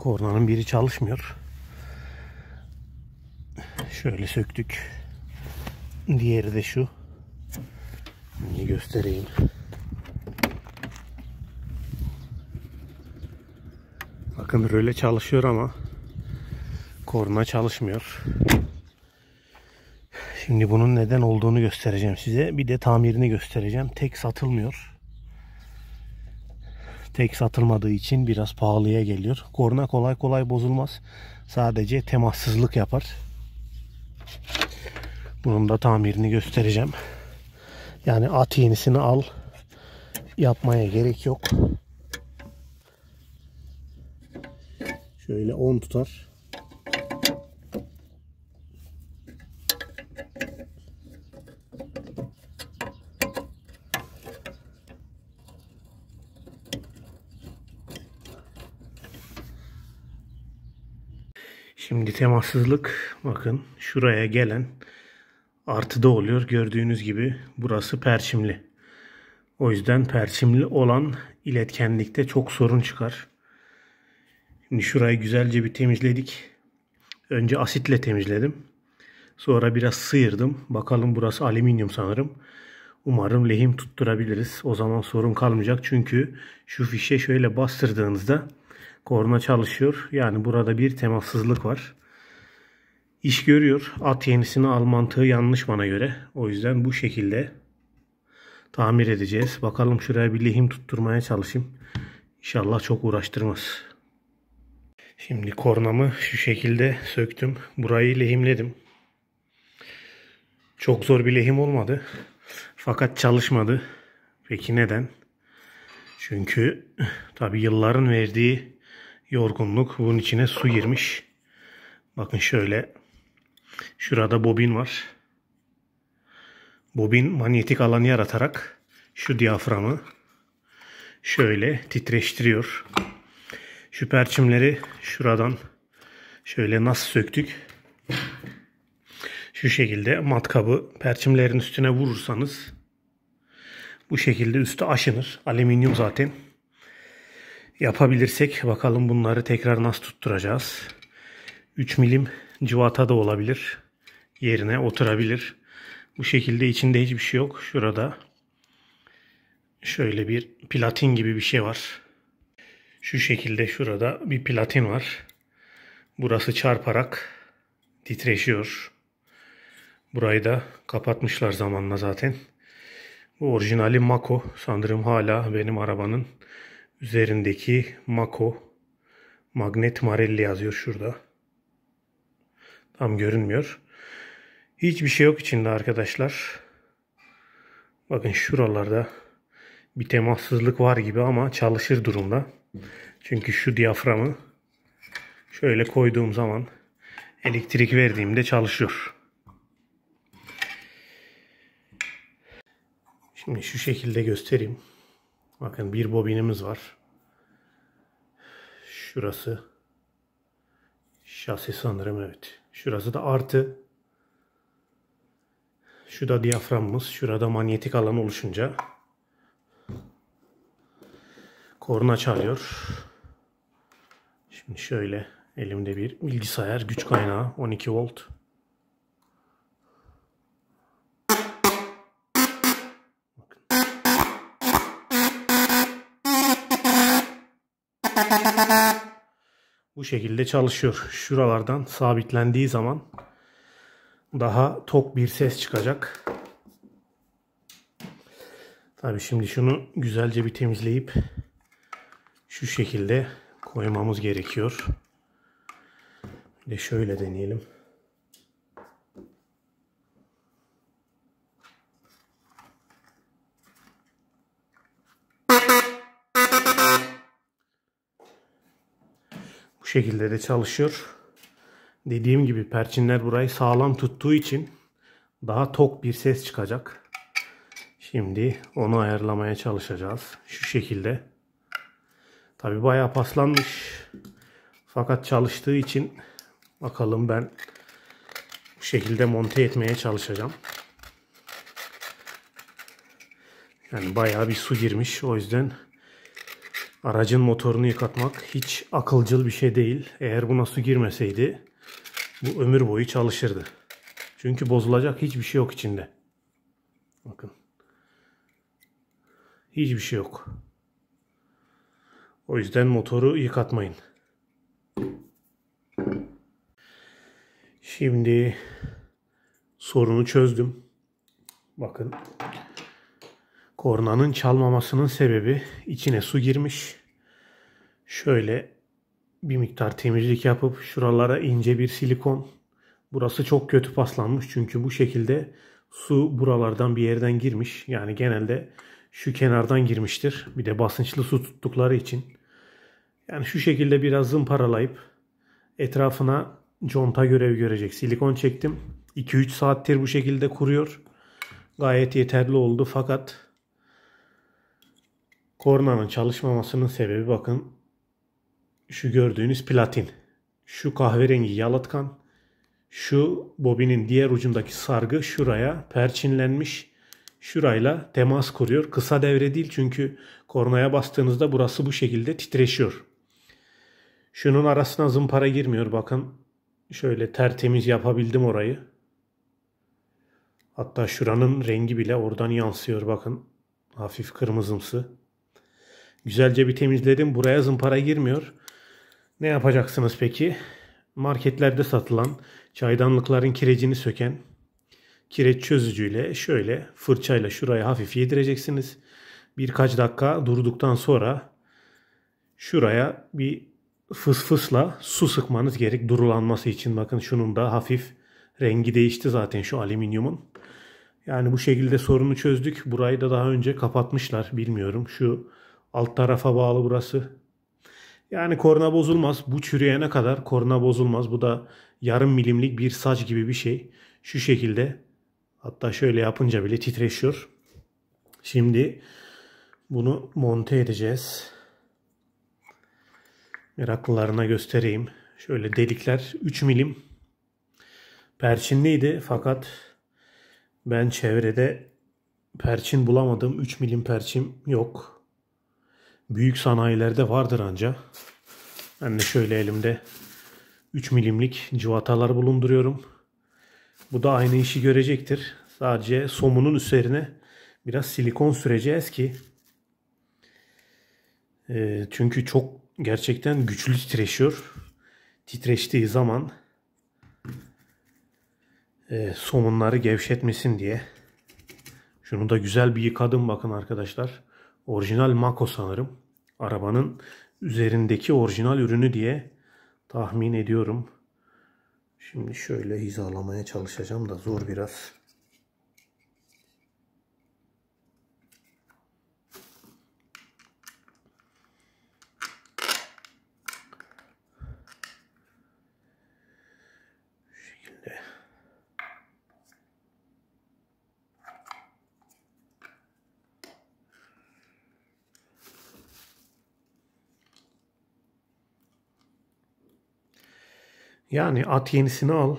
Kornanın biri çalışmıyor. Şöyle söktük. Diğeri de şu. Şimdi göstereyim. Bakın röle çalışıyor ama korna çalışmıyor. Şimdi bunun neden olduğunu göstereceğim size. Bir de tamirini göstereceğim. Tek satılmıyor. Tek satılmadığı için biraz pahalıya geliyor. Korna kolay kolay bozulmaz. Sadece temassızlık yapar. Bunun da tamirini göstereceğim. Yani at yenisini al. Yapmaya gerek yok. Şöyle 10 tutar. Şimdi temassızlık, bakın şuraya gelen artıda oluyor. Gördüğünüz gibi burası perçimli. O yüzden perçimli olan iletkenlikte çok sorun çıkar. Şimdi şurayı güzelce bir temizledik. Önce asitle temizledim. Sonra biraz sıyırdım. Bakalım, burası alüminyum sanırım. Umarım lehim tutturabiliriz. O zaman sorun kalmayacak. Çünkü şu fişe şöyle bastırdığınızda korna çalışıyor. Yani burada bir temassızlık var. İş görüyor. At yenisini al mantığı yanlış bana göre. O yüzden bu şekilde tamir edeceğiz. Bakalım, şuraya bir lehim tutturmaya çalışayım. İnşallah çok uğraştırmaz. Şimdi kornamı şu şekilde söktüm. Burayı lehimledim. Çok zor bir lehim olmadı. Fakat çalışmadı. Peki neden? Çünkü tabi yılların verdiği yorgunluk, bunun içine su girmiş. Bakın şöyle. Şurada bobin var. Bobin manyetik alan yaratarak şu diyaframı şöyle titreştiriyor. Şu perçimleri şuradan şöyle nasıl söktük? Şu şekilde matkabı perçimlerin üstüne vurursanız bu şekilde üstü aşınır. Alüminyum zaten. Yapabilirsek bakalım bunları tekrar nasıl tutturacağız. 3 milim cıvata da olabilir. Yerine oturabilir. Bu şekilde içinde hiçbir şey yok. Şurada şöyle bir platin gibi bir şey var. Şu şekilde şurada bir platin var. Burası çarparak titreşiyor. Burayı da kapatmışlar zamanla zaten. Bu orijinali Mako. Sanırım hala benim arabanın üzerindeki Mako. Magnet Marelli yazıyor şurada. Tam görünmüyor. Hiçbir şey yok içinde arkadaşlar. Bakın şuralarda bir temassızlık var gibi ama çalışır durumda. Çünkü şu diyaframı şöyle koyduğum zaman elektrik verdiğimde çalışıyor. Şimdi şu şekilde göstereyim. Bakın bir bobinimiz var. Şurası şasi sanırım, evet. Şurası da artı. Şu da diyaframımız. Şurada manyetik alan oluşunca korna çalıyor. Şimdi şöyle elimde bir bilgisayar güç kaynağı 12 volt. Bu şekilde çalışıyor. Şuralardan sabitlendiği zaman daha tok bir ses çıkacak. Tabii şimdi şunu güzelce bir temizleyip şu şekilde koymamız gerekiyor. Bir de şöyle deneyelim. Bu şekilde de çalışıyor. Dediğim gibi perçinler burayı sağlam tuttuğu için daha tok bir ses çıkacak. Şimdi onu ayarlamaya çalışacağız. Şu şekilde. Tabi bayağı paslanmış. Fakat çalıştığı için bakalım, ben bu şekilde monte etmeye çalışacağım. Yani bayağı bir su girmiş. O yüzden Aracın motorunu yıkatmak hiç akılcıl bir şey değil. Eğer buna su girmeseydi bu ömür boyu çalışırdı. Çünkü bozulacak hiçbir şey yok içinde. Bakın. Hiçbir şey yok. O yüzden motoru yıkatmayın. Şimdi sorunu çözdüm. Bakın. Kornanın çalmamasının sebebi içine su girmiş. Şöyle bir miktar temizlik yapıp şuralara ince bir silikon. Burası çok kötü paslanmış çünkü bu şekilde su buralardan bir yerden girmiş. Yani genelde şu kenardan girmiştir. Bir de basınçlı su tuttukları için. Yani şu şekilde biraz zımparalayıp etrafına conta görevi görecek silikon çektim. 2-3 saattir bu şekilde kuruyor. Gayet yeterli oldu fakat kornanın çalışmamasının sebebi bakın şu gördüğünüz platin. Şu kahverengi yalıtkan. Şu bobinin diğer ucundaki sargı şuraya perçinlenmiş. Şurayla temas kuruyor. Kısa devre değil çünkü kornaya bastığınızda burası bu şekilde titreşiyor. Şunun arasına zımpara girmiyor. Bakın şöyle tertemiz yapabildim orayı. Hatta şuranın rengi bile oradan yansıyor. Bakın hafif kırmızımsı. Güzelce bir temizledim. Buraya zımpara girmiyor. Ne yapacaksınız peki? Marketlerde satılan çaydanlıkların kirecini söken kireç çözücüyle şöyle fırçayla şuraya hafif yedireceksiniz. Birkaç dakika durduktan sonra şuraya bir fısfısla su sıkmanız gerek durulanması için. Bakın şunun da hafif rengi değişti zaten şu alüminyumun. Yani bu şekilde sorunu çözdük. Burayı da daha önce kapatmışlar. Bilmiyorum. Şu alt tarafa bağlı burası. Yani korna bozulmaz. Bu çürüyene kadar korna bozulmaz. Bu da yarım milimlik bir saç gibi bir şey. Şu şekilde. Hatta şöyle yapınca bile titreşiyor. Şimdi bunu monte edeceğiz. Meraklılarına göstereyim. Şöyle delikler 3 milim. Perçinliydi fakat ben çevrede perçin bulamadım. 3 milim perçin yok. Büyük sanayilerde vardır anca. Ben de şöyle elimde 3 milimlik cıvatalar bulunduruyorum. Bu da aynı işi görecektir. Sadece somunun üzerine biraz silikon süreceğiz ki çünkü çok gerçekten güçlü titreşiyor. Titreştiği zaman somunları gevşetmesin diye. Şunu da güzel bir yıkadım bakın arkadaşlar. Orijinal Mako sanırım. Arabanın üzerindeki orijinal ürünü diye tahmin ediyorum. Şimdi şöyle hizalamaya çalışacağım da zor biraz. Şu şekilde. Yani at yenisini al.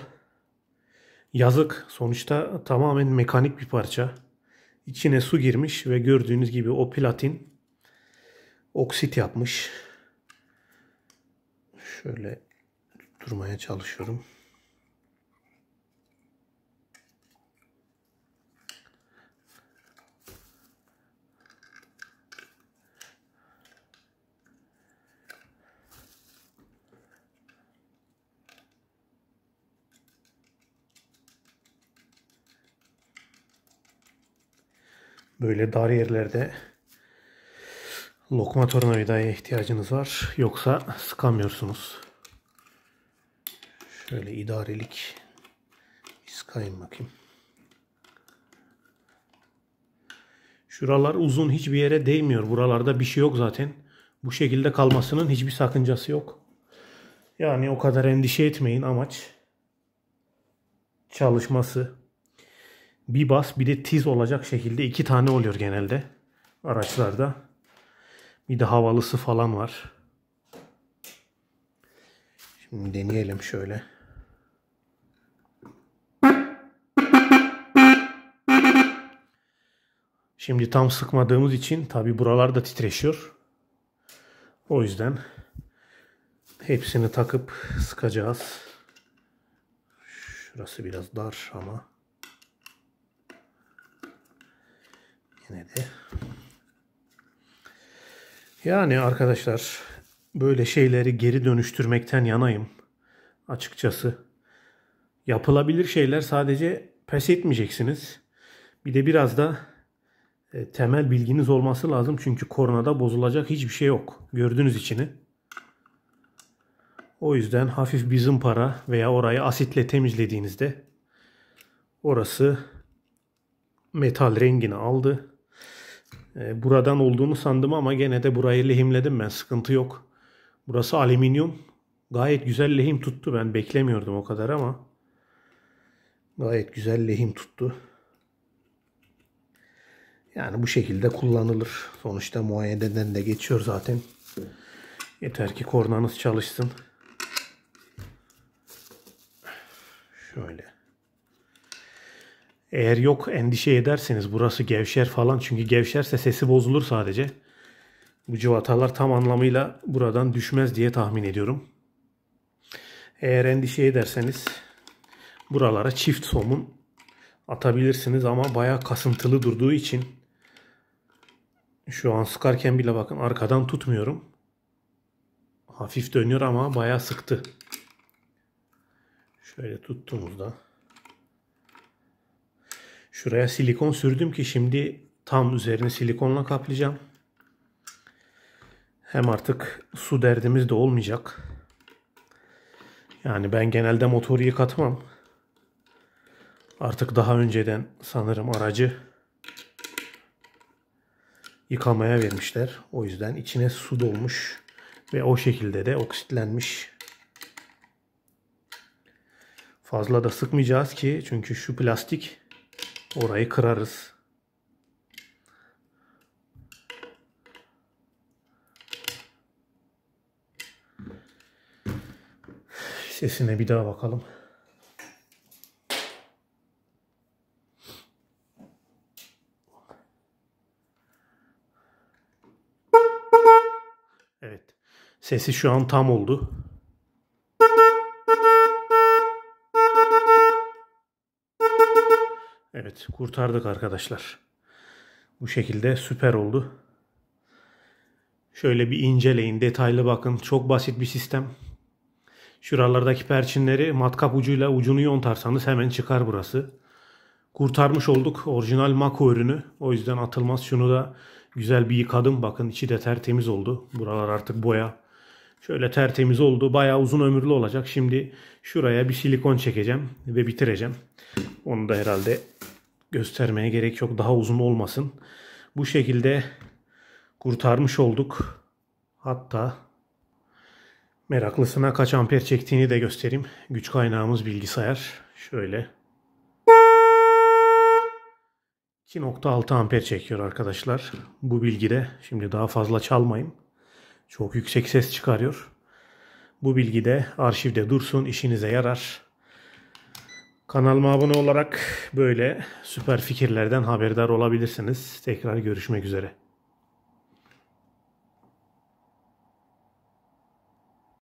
Yazık. Sonuçta tamamen mekanik bir parça. İçine su girmiş ve gördüğünüz gibi o platin oksit yapmış. Şöyle durmaya çalışıyorum. Böyle dar yerlerde lokma tornavidaya ihtiyacınız var. Yoksa sıkamıyorsunuz. Şöyle idarelik sıkayım bakayım. Şuralar uzun, hiçbir yere değmiyor. Buralarda bir şey yok zaten. Bu şekilde kalmasının hiçbir sakıncası yok. Yani o kadar endişe etmeyin, amaç çalışması. Bir bas bir de tiz olacak şekilde 2 tane oluyor genelde araçlarda. Bir de havalısı falan var. Şimdi deneyelim şöyle. Şimdi tam sıkmadığımız için tabi buralar da titreşiyor. O yüzden hepsini takıp sıkacağız. Şurası biraz dar ama yine de. Yani arkadaşlar böyle şeyleri geri dönüştürmekten yanayım. Açıkçası. Yapılabilir şeyler, sadece pes etmeyeceksiniz. Bir de biraz da temel bilginiz olması lazım. Çünkü kornada bozulacak hiçbir şey yok. Gördünüz içini. O yüzden hafif bir zımpara veya orayı asitle temizlediğinizde orası metal rengini aldı. Buradan olduğunu sandım ama gene de burayı lehimledim ben. Sıkıntı yok. Burası alüminyum. Gayet güzel lehim tuttu. Ben beklemiyordum o kadar ama gayet güzel lehim tuttu. Yani bu şekilde kullanılır. Sonuçta muayeneden de geçiyor zaten. Yeter ki kornanız çalışsın. Şöyle. Eğer yok endişe ederseniz burası gevşer falan. Çünkü gevşerse sesi bozulur sadece. Bu cıvatalar tam anlamıyla buradan düşmez diye tahmin ediyorum. Eğer endişe ederseniz buralara çift somun atabilirsiniz ama bayağı kasıntılı durduğu için şu an sıkarken bile bakın arkadan tutmuyorum. Hafif dönüyor ama bayağı sıktı. Şöyle tuttuğumuzda şuraya silikon sürdüm ki şimdi tam üzerini silikonla kaplayacağım. Hem artık su derdimiz de olmayacak. Yani ben genelde motoru yıkatmam. Artık daha önceden sanırım aracı yıkamaya vermişler. O yüzden içine su dolmuş ve o şekilde de oksitlenmiş. Fazla da sıkmayacağız ki çünkü şu plastik, orayı kırarız. Sesine bir daha bakalım. Evet. Sesi şu an tam oldu. Evet, kurtardık arkadaşlar. Bu şekilde süper oldu. Şöyle bir inceleyin, detaylı bakın. Çok basit bir sistem. Şuralardaki perçinleri matkap ucuyla ucunu yontarsanız hemen çıkar burası. Kurtarmış olduk. Orijinal Mako ürünü. O yüzden atılmaz. Şunu da güzel bir yıkadım. Bakın içi de tertemiz oldu. Buralar artık boya. Şöyle tertemiz oldu. Bayağı uzun ömürlü olacak. Şimdi şuraya bir silikon çekeceğim ve bitireceğim. Onu da herhalde göstermeye gerek yok. Daha uzun olmasın. Bu şekilde kurtarmış olduk. Hatta meraklısına kaç amper çektiğini de göstereyim. Güç kaynağımız bilgisayar. Şöyle 2.6 amper çekiyor arkadaşlar. Bu bilgide şimdi daha fazla çalmayayım. Çok yüksek ses çıkarıyor. Bu bilgi de arşivde dursun, işinize yarar. Kanalıma abone olarak böyle süper fikirlerden haberdar olabilirsiniz. Tekrar görüşmek üzere.